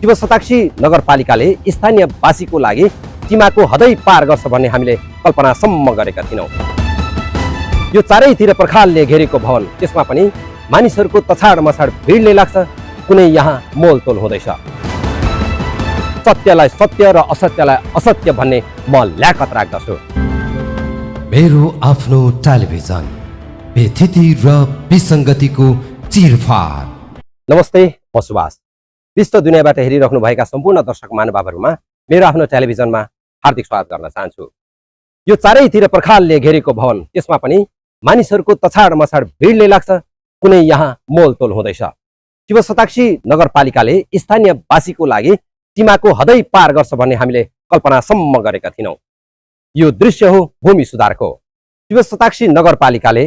शिवशताक्षी नगरपालिकाले स्थानीयवासीको लागि सीमाको हदै पार गर्छ भन्ने हामीले कल्पनासम्म गरेका थिनौँ। यो चारैतिर पर्खालले घेरेको भवन, त्यसमा पनि मानिसहरूको तछाड मछाड भिडले लाग्छ, कुनै यहाँ मोलतोल हुँदैछ। सत्यलाई सत्य र असत्यलाई असत्य भन्ने म ल्याकत राख्दछु। मेरो आफ्नो टेलिभिजन, व्यथिति र विसङ्गतिको चिरफार। नमस्ते, म सुभाष। विश्व दुनियाँबाट हेरिराख्नु भएका सम्पूर्ण दर्शक महानुभावहरूमा मेरो आफ्नो टेलिभिजनमा हार्दिक स्वागत गर्न चाहन्छु। यो चारैतिर पर्खालले घेरेको भवन, त्यसमा पनि मानिसहरूको तछाड मछाड भिडले लाग्छ, कुनै यहाँ मोलतोल हुँदैछ। शिवशताक्षी नगरपालिकाले स्थानीयवासीको लागि सीमाको हदै पार गर्छ भन्ने हामीले कल्पनासम्म गरेका थिनौँ। यो दृश्य हो भूमि सुधारको। शिवशताक्षी नगरपालिकाले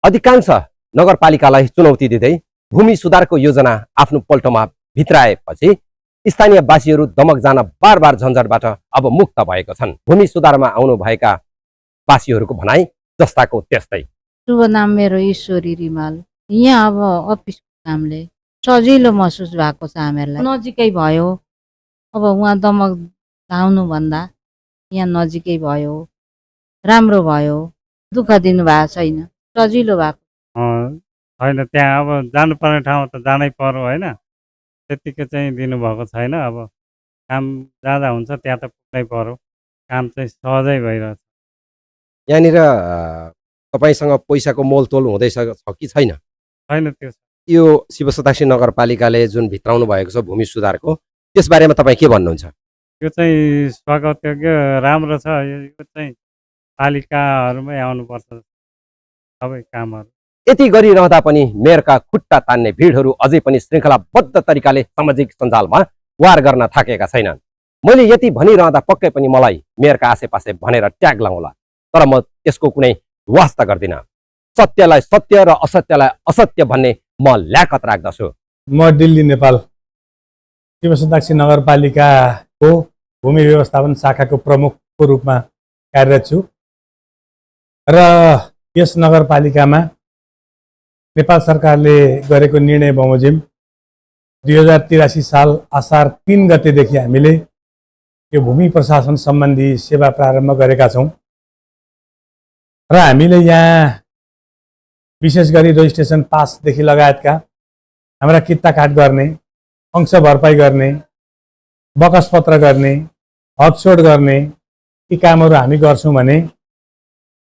अधिकांश नगरपालिकालाई चुनौती दिँदै भूमि सुधारको योजना आफ्नो पल्टोमा भित्राएपछि स्थानीयवासीहरू दमक जान बार बार झन्झटबाट अब मुक्त भएको छन्। भूमि सुधारमा आउनु भएका वासीहरूको भनाइ जस्ताको त्यस्तै। शुभ नाम मेरो ईश्वरी रिमाल। यहाँ अब अफिसको कामले सजिलो महसुस भएको छ हामीहरूलाई। नजिकै भयो, अब उहाँ दमक धाउनुभन्दा यहाँ नजिकै भयो, राम्रो भयो, दुःख दिनु भएको छैन, सजिलो भएको होइन। त्यहाँ अब जानुपर्ने ठाउँ त जानै पर्यो होइन, त्यतिकै चाहिँ दिनुभएको छैन। अब काम जाँदा हुन्छ त्यहाँ त पुग्नै पर्यो, काम चाहिँ सहजै भइरहेछ। यहाँनिर तपाईँसँग पैसाको मोलतोल हुँदैछ कि छैन? छैन त्यो। यो शिवशताक्षी नगरपालिकाले जुन भित्राउनु भएको छ भूमि सुधारको, त्यसबारेमा तपाईँ के भन्नुहुन्छ? यो चाहिँ स्वागतयोग्य राम्रो छ। यो चाहिँ पालिकाहरूमै आउनुपर्छ सबै कामहरू। यति गरिरहँदा पनि मेयरका खुट्टा तान्ने भिडहरू अझै पनि श्रृङ्खलाबद्ध तरिकाले सामाजिक सञ्जालमा वार गर्न थाकेका छैनन्। मैले यति भनिरहँदा पक्कै पनि मलाई मेयरका आसेपासे भनेर ट्याग लाउँला, तर म त्यसको कुनै वास्ता गर्दिनँ। सत्यलाई सत्य र असत्यलाई असत्य भन्ने म ल्याकत राख्दछु। म दिल्ली नेपाल शिवशताक्षी नगरपालिकाको भूमि व्यवस्थापन शाखाको प्रमुखको रूपमा कार्यरत छु र यस नगरपालिकामा नेपाल सरकारले गरेको निर्णय बमोजिम 2083 साल असार 3 गतेदेखि हामीले यो भूमि प्रशासन सम्बन्धी सेवा प्रारम्भ गरेका छौँ र हामीले यहाँ विशेष गरी रजिस्ट्रेसन पासदेखि लगायतका हाम्रा कित्ताकाट गर्ने, अंश भरपाई गर्ने, बकसपत्र गर्ने, हकछोड गर्ने यी कामहरू हामी गर्छौँ भने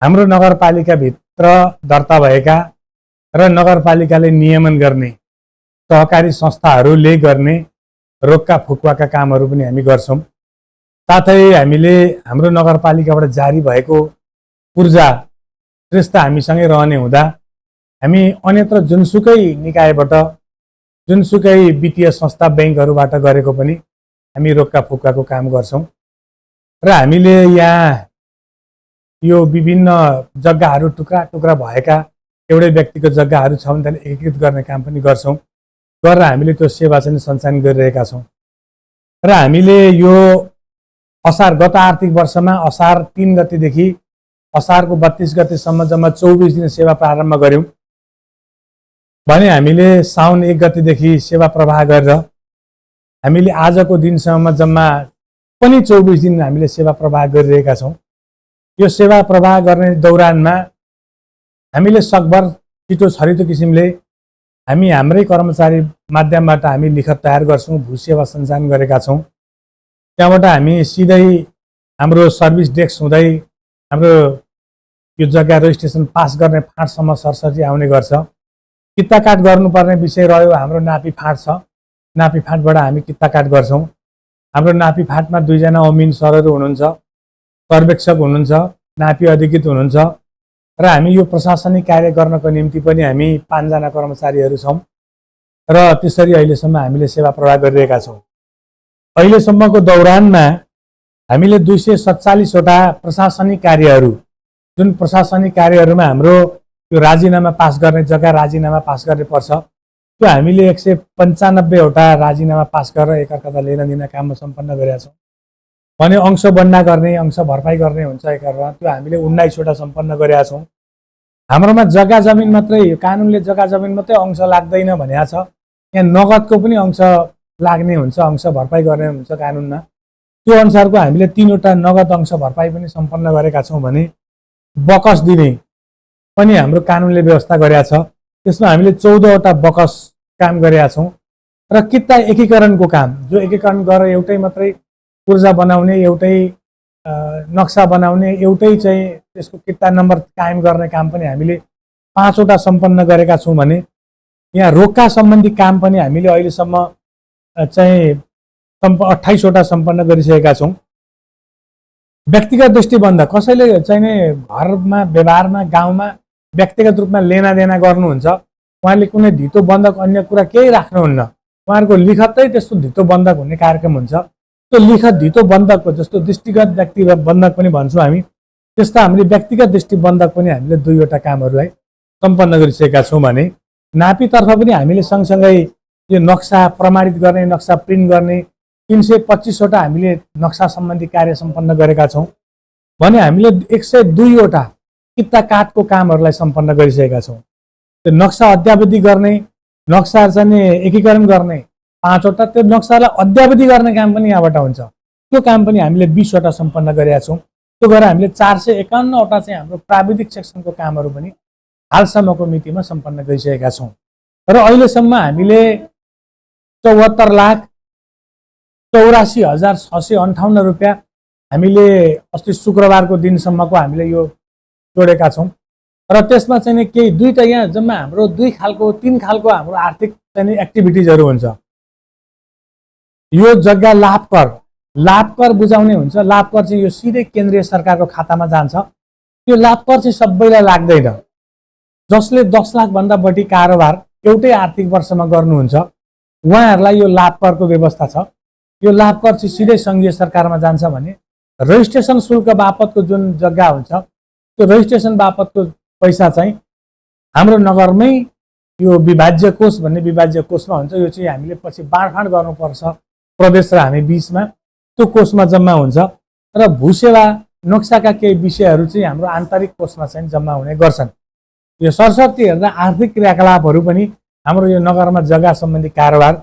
हाम्रो नगरपालिकाभित्र दर्ता भएका र नगरपालिकाले नियमन गर्ने सहकारी संस्थाहरूले गर्ने रोक्का फुक्वाका कामहरू पनि हामी गर्छौँ। साथै हामीले हाम्रो नगरपालिकाबाट जारी भएको ऊर्जा श्रेष्ठ हामीसँगै रहने हुँदा हामी अन्यत्र जुनसुकै निकायबाट, जुनसुकै वित्तीय संस्था ब्याङ्कहरूबाट गरेको पनि हामी रोक्का फुक्काको काम गर्छौँ र हामीले यहाँ यो विभिन्न जग्गाहरू टुक्रा टुक्रा भएका एउटै व्यक्तिको जग्गाहरू छ भने त्यसलाई एकीकृत गर्ने काम पनि गर्छौँ। गरेर हामीले त्यो सेवा चाहिँ सञ्चालन गरिरहेका छौँ र हामीले यो गत आर्थिक वर्षमा असार 3 गतेदेखि असारको 32 गतेसम्म जम्मा 24 दिन सेवा प्रारम्भ गऱ्यौँ भने हामीले साउन 1 गतेदेखि सेवा प्रवाह गरेर हामीले आजको दिनसम्म जम्मा पनि 24 दिन हामीले सेवा प्रवाह गरिरहेका छौँ। यो सेवा प्रवाह गर्ने दौरानमा हामीले सकभर छिटो छरितो किसिमले हामी हाम्रै कर्मचारी माध्यमबाट हामी लिखत तयार गर्छौँ, भूसेवा सञ्चालन गरेका छौँ। त्यहाँबाट हामी सिधै हाम्रो सर्भिस डेस्क हुँदै हाम्रो यो जग्गा रजिस्ट्रेसन पास गर्ने फाँटसम्म सरसरी आउने गर्छ। कित्ताकाट गर्नुपर्ने विषय रह्यो, हाम्रो नापी फाँट छ, नापी फाँटबाट हामी कित्ताकाट गर्छौँ। हाम्रो नापी फाँटमा 2 जना अमिन सरहरू हुनुहुन्छ, पर्यवेक्षक हुनुहुन्छ, नापी अधिकृत हुनुहुन्छ र हामी यो प्रशासनिक कार्य गर्नको निम्ति पनि हामी 5 जना कर्मचारीहरू छौँ र त्यसरी अहिलेसम्म हामीले सेवा प्रवाह गरिरहेका छौँ। अहिलेसम्मको दौरानमा हामीले 247 वटा प्रशासनिक कार्यहरू, जुन प्रशासनिक कार्यहरूमा हाम्रो यो राजीनामा पास गर्ने जग्गा राजीनामा पास गर्ने पर्छ, त्यो हामीले 195 वटा राजीनामा पास गरेर एकअर्कालाई लेन दिन काम सम्पन्न गरेका छौँ भने अंश बन्ना गर्ने, अंश भरपाई गर्ने हुन्छ एकअर्कामा, त्यो हामीले 19 वटा सम्पन्न गरेका छौँ। हाम्रोमा जग्गा जमिन मात्रै, कानुनले जग्गा जमिन मात्रै अंश लाग्दैन भनेको छ, यहाँ नगदको पनि अंश लाग्ने हुन्छ, अंश भरपाई गर्ने हुन्छ कानुनमा। त्यो अनुसारको हामीले 3वटा नगद अंश भरपाई पनि सम्पन्न गरेका छौँ भने बकस दिने पनि हाम्रो कानुनले व्यवस्था गरेका छ। त्यसमा हामीले 14वटा बकस काम गरेका छौँ र किता एकीकरणको काम, जो एकीकरण गरेर एउटै मात्रै ऊर्जा बनाउने, एउटै नक्सा बनाउने, एउटै चाहिँ त्यसको किता नम्बर कायम गर्ने काम पनि हामीले 5वटा सम्पन्न गरेका छौँ भने यहाँ रोक्का सम्बन्धी काम पनि हामीले अहिलेसम्म चाहिँ 28वटा सम्पन्न गरिसकेका छौँ। व्यक्तिगत दृष्टिबन्ध कसैले चाहिँ घरमा, व्यवहारमा, गाउँमा व्यक्तिगत रूपमा लेनादेना गर्नुहुन्छ, उहाँले कुनै धितो बन्धक अन्य कुरा केही राख्नुहुन्न, उहाँहरूको लिखतै त्यस्तो धितो बन्धक हुने कार्यक्रम हुन्छ। त्यो लिखत धितो बन्धकको जस्तो दृष्टिगत व्यक्ति बन्धक पनि भन्छौँ हामी, त्यस्ता हामीले व्यक्तिगत दृष्टि बन्धक पनि हामीले 2वटा कामहरूलाई सम्पन्न गरिसकेका छौँ भने नापीतर्फ पनि हामीले सँगसँगै यो नक्सा प्रमाणित गर्ने, नक्सा प्रिन्ट गर्ने 325वटा हामीले नक्सा सम्बन्धी कार्य सम्पन्न गरेका छौँ भने हामीले 102वटा किता काटको कामहरूलाई सम्पन्न गरिसकेका छौँ। त्यो नक्सा अद्यावधि गर्ने, नक्सा चाहिँ एकीकरण गर्ने 5वटा, त्यो नक्सालाई अद्यावधि गर्ने काम पनि यहाँबाट हुन्छ। त्यो काम पनि हामीले 20वटा सम्पन्न गरेका छौँ। त्यो गरेर हामीले 451वटा चाहिँ हाम्रो प्राविधिक सेक्सनको कामहरू पनि हालसम्मको मितिमा सम्पन्न गरिसकेका छौँ र अहिलेसम्म हामीले 74,84,658 रुपियाँ हामीले अस्ति शुक्रबारको दिनसम्मको हामीले यो जोडेका छौँ र त्यसमा चाहिँ केही 2टा यहाँ जम्मा हाम्रो 3 खालको हाम्रो आर्थिक चाहिँ एक्टिभिटिजहरू हुन्छ। यो जग्गा लाभकर बुझाउने हुन्छ। लाभकर चाहिँ यो सिधै केन्द्रीय सरकारको खातामा जान्छ। यो लाभकर चाहिँ सबैलाई लाग्दैन। जसले 10 लाखभन्दा बढी कारोबार एउटै आर्थिक वर्षमा गर्नुहुन्छ उहाँहरूलाई यो लाभकरको व्यवस्था छ। यो लाभकर चाहिँ सिधै सङ्घीय सरकारमा जान्छ भने रजिस्ट्रेसन शुल्क बापतको जुन जग्गा हुन्छ त्यो रजिस्ट्रेसन बापतको पैसा चाहिँ हाम्रो नगरमै यो विभाज्य कोष भन्ने विभाज्य कोषमा हुन्छ। यो चाहिँ हामीले पछि बाँडफाँड गर्नुपर्छ प्रदेश र हामी बीचमा, त्यो कोषमा जम्मा हुन्छ र भूसेवा नक्साका केही विषयहरू चाहिँ हाम्रो आन्तरिक कोषमा चाहिँ जम्मा हुने गर्छन्। यो सरसर्ती हेर्दा आर्थिक क्रियाकलापहरू पनि हाम्रो यो नगरमा जग्गा सम्बन्धी कारोबार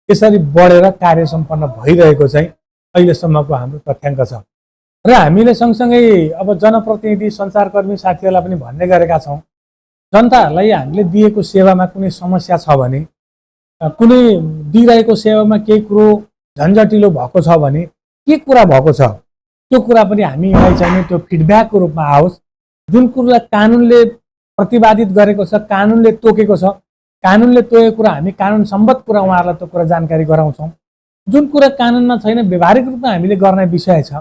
यसरी बढेर कार्य सम्पन्न भइरहेको चाहिँ अहिलेसम्मको हाम्रो तथ्याङ्क छ र हामीले सँगसँगै अब जनप्रतिनिधि, सञ्चारकर्मी साथीहरूलाई पनि भन्ने गरेका छौँ, जनताहरूलाई हामीले दिएको सेवामा कुनै समस्या छ भने, कुनै दिइरहेको सेवामा केही कुरो झन्झटिलो भएको छ भने, के कुरा भएको छ त्यो कुरा पनि हामीलाई चाहिँ त्यो फिडब्याकको रूपमा आओस्। जुन कुरालाई कानुनले प्रतिपादित गरेको छ, कानुनले तोकेको छ, कानुनले तोकेको कुरा हामी कानुन सम्बद्ध कुरा उहाँहरूलाई त्यो कुरा जानकारी गराउँछौँ। जुन कुरा कानुनमा छैन, व्यवहारिक रूपमा हामीले गर्ने विषय छ,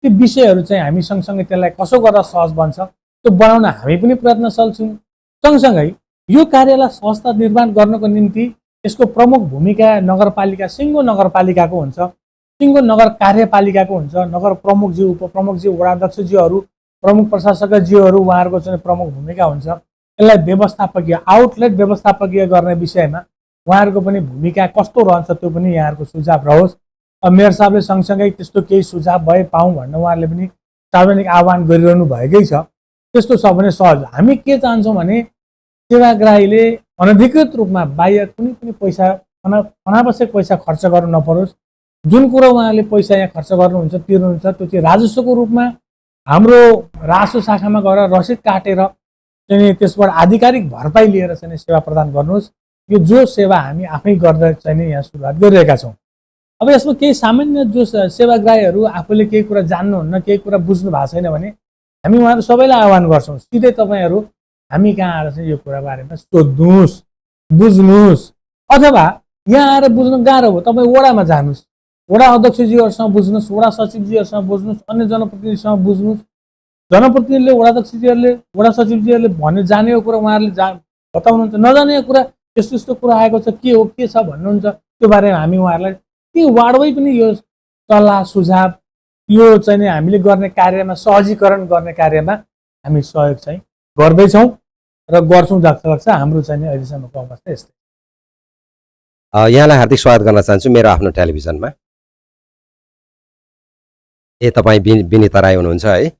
ती विषयहरू चाहिँ हामी सँगसँगै त्यसलाई कसो गर्दा सहज बन्छ त्यो बनाउन हामी पनि प्रयत्नशील छौँ। सँगसँगै यो कार्यलाई सहजता निर्माण गर्नको निम्ति यसको प्रमुख भूमिका नगरपालिका, सिङ्गो नगरपालिकाको हुन्छ, सिङ्गो नगर कार्यपालिकाको हुन्छ। नगर प्रमुखज्यू, उपप्रमुखज्यू, वडाध्यक्षज्यूहरू, प्रमुख प्रशासकज्यूहरू उहाँहरूको चाहिँ प्रमुख भूमिका हुन्छ। यसलाई व्यवस्थापकीय, आउटलेट व्यवस्थापकीय गर्ने विषयमा उहाँहरूको पनि भूमिका कस्तो रहन्छ त्यो पनि यहाँहरूको सुझाव रहोस्। मेयर साहबले सँगसँगै त्यस्तो केही सुझाव भए पाऊँ भनेर उहाँहरूले पनि सार्वजनिक आह्वान गरिरहनु भएकै छ। त्यस्तो छ भने सहज। हामी के चाहन्छौँ भने सेवाग्राहीले अनधिकृत रूपमा बाहिर कुनै पनि पैसा, अनावश्यक पैसा खर्च गर्नु नपरोस्। जुन कुरो उहाँले पैसा यहाँ खर्च गर्नुहुन्छ, तिर्नुहुन्छ, त्यो चाहिँ राजस्वको रूपमा हाम्रो राजस्व शाखामा गएर रसिद काटेर चाहिँ त्यसबाट आधिकारिक भरपाई लिएर चाहिँ सेवा प्रदान गर्नुहोस्। यो जो सेवा हामी आफै गर्दा चाहिँ यहाँ सुरुवात गरिरहेका छौँ। अब यसमा केही सामान्य जो सेवाग्राहीहरू आफूले केही कुरा जान्नुहुन्न, केही कुरा बुझ्नु भएको छैन भने हामी उहाँहरू सबैलाई आह्वान गर्छौँ, सिधै तपाईँहरू हामी कहाँ आएर चाहिँ यो कुरा बारेमा सोध्नुहोस्, बुझ्नुहोस्। अथवा यहाँ आएर बुझ्नु गाह्रो हो, तपाईँ वडामा जानुहोस्, वडा अध्यक्षज्यूहरूसँग बुझ्नुहोस्, वडा सचिवज्यूहरूसँग बुझ्नुहोस्, अन्य जनप्रतिनिधिसँग बुझ्नुहोस्। जनप्रतिनिधिले, वडाध्यक्षज्यूहरूले, वडा सचिवज्यूहरूले भन्ने जानेको कुरा उहाँहरूले बताउनुहुन्छ, नजानेको कुरा यस्तो यस्तो कुरा आएको छ, के हो, के छ भन्नुहुन्छ, त्यो बारेमा हामी उहाँहरूलाई ती वार्डमै पनि यो सल्लाह सुझाव, यो चाहिँ हामीले गर्ने कार्यमा, सहजीकरण गर्ने कार्यमा हामी सहयोग चाहिँ गर्दैछौँ र गर्छौँ। जग्छ हाम्रो चाहिँ अहिलेसम्मको अवस्था यस्तै। यहाँलाई हार्दिक स्वागत गर्न चाहन्छु मेरो आफ्नो टेलिभिजनमा। तपाईँ विनिता राई हुनुहुन्छ है।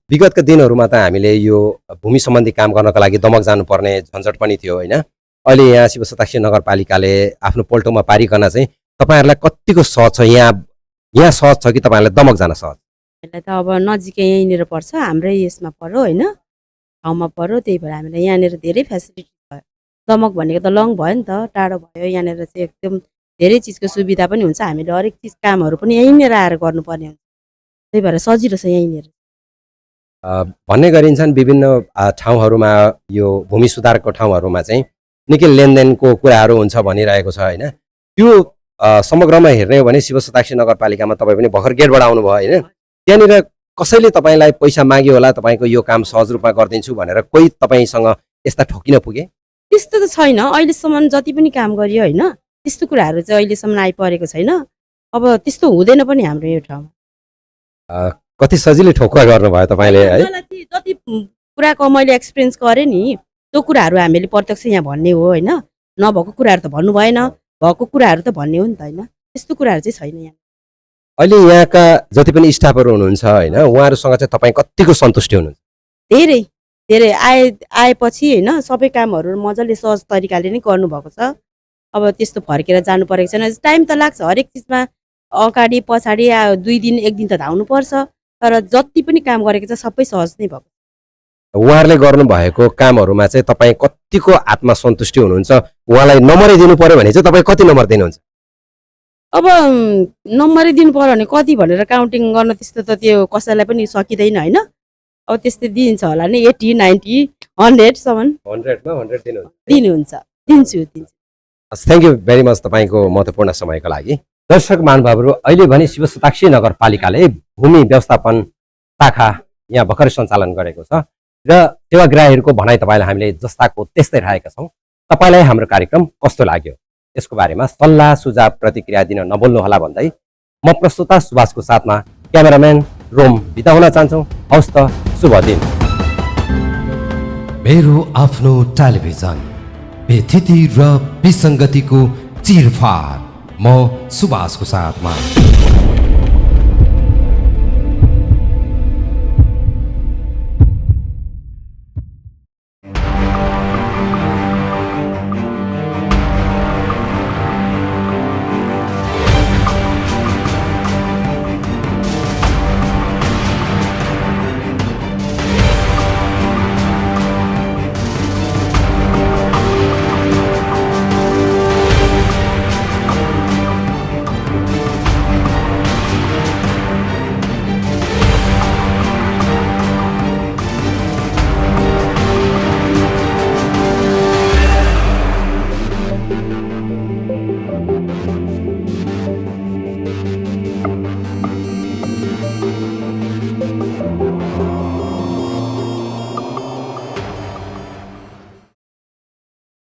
विगतका दिनहरूमा त हामीले यो भूमि सम्बन्धी काम गर्नको लागि दमक जानुपर्ने झन्झट पनि थियो होइन। अहिले यहाँ शिव सताक्षी नगरपालिकाले आफ्नो पोल्टोमा पारिकन चाहिँ तपाईँहरूलाई कतिको सहज छ यहाँ सहज छ कि तपाईँहरूलाई दमक जान सहज? हामीलाई त अब नजिकै यहीँनिर पर्छ, हाम्रै यसमा पर्यो होइन, ठाउँमा पर्यो, त्यही भएर हामीलाई यहाँनिर धेरै फेसिलिटी भयो। दमक भनेको त लङ भयो नि त, टाढो भयो, यहाँनिर चाहिँ एकदम धेरै चिजको सुविधा पनि हुन्छ, हामीले हरेक चिज कामहरू पनि यहीँनिर आएर गर्नुपर्ने हुन्छ, त्यही भएर सजिलो छ यहीँनिर। भन्ने गरिन्छन् विभिन्न ठाउँहरूमा यो भूमि सुधारको ठाउँहरूमा चाहिँ निकै लेनदेनको कुराहरू हुन्छ भनिरहेको छ होइन। त्यो समग्रमा हेर्ने हो भने शिव सताक्षी नगरपालिकामा तपाईँ पनि भर्खर गेटबाट आउनुभयो होइन, त्यहाँनिर कसैले तपाईँलाई पैसा माग्यो होला, तपाईँको यो काम सहज रूपमा गरिदिन्छु भनेर कोही तपाईँसँग यस्ता ठोकिन पुगे? त्यस्तो त छैन, अहिलेसम्म जति पनि काम गरियो होइन, त्यस्तो कुराहरू चाहिँ अहिलेसम्म आइपरेको छैन। अब त्यस्तो हुँदैन पनि हाम्रो यो ठाउँमा। कति सजिलै ठोक्का गर्नुभयो तपाईँले है? जति कुराको मैले एक्सपिरियन्स गरेँ नि, त्यो कुराहरू हामीले प्रत्यक्ष यहाँ भन्ने हो होइन, नभएको कुराहरू त भन्नु भएन, भएको कुराहरू त भन्ने हो नि त होइन, त्यस्तो कुराहरू चाहिँ छैन यहाँ। अहिले यहाँका जति पनि स्टाफहरू हुनुहुन्छ होइन, उहाँहरूसँग चाहिँ तपाईँ कतिको सन्तुष्टि हुनुहुन्छ? धेरै धेरै आएपछि होइन, सबै कामहरू मजाले सहज तरिकाले नै गर्नुभएको छ। अब त्यस्तो फर्केर जानु परेको छैन, टाइम त लाग्छ हरेक चिजमा, अगाडि पछाडि 2 दिन 1 दिन त धाउनुपर्छ, तर जति पनि काम गरेको छ सबै सहज नै भएको। उहाँहरूले गर्नुभएको कामहरूमा चाहिँ तपाईँ कतिको आत्मसन्तुष्टि हुनुहुन्छ? उहाँलाई नम्बरै दिनु पर्यो भने चाहिँ तपाईँ कति नम्बर दिनुहुन्छ? अब नम्बरै दिनु पर्यो भने कति भनेर काउन्टिङ गर्न त्यस्तो त त्यो कसैलाई पनि सकिँदैन होइन, अब त्यस्तै दिन्छ होला नि, 80 90 100 सम्म 100मा 100 दिनुहुन्छ। दिन्छु। थ्याङ्क यू भेरी मच तपाईँको महत्त्वपूर्ण समयको लागि। दर्शक महानुभावहरू, अहिले भने शिव सताक्षी नगरपालिकाले भूमि व्यवस्थापन शाखा यहाँ भर्खरै सञ्चालन गरेको छ र सेवाग्राहीहरूको भनाइ तपाईँलाई हामीले जस्ताको त्यस्तै राखेका छौँ। तपाईँलाई हाम्रो कार्यक्रम कस्तो लाग्यो यसको बारेमा सल्लाह सुझाव प्रतिक्रिया दिन नभुल्नुहोला भन्दै म प्रस्तुता सुभाषको साथमा क्यामेराम्यान रोम बिदा हुन चाहन्छौँ। हवस् त, शुभ दिन। मेरो आफ्नो टेलिभिजन, व्यथिति र विसङ्गतिको चिरफार, म सुभाषको साथमा।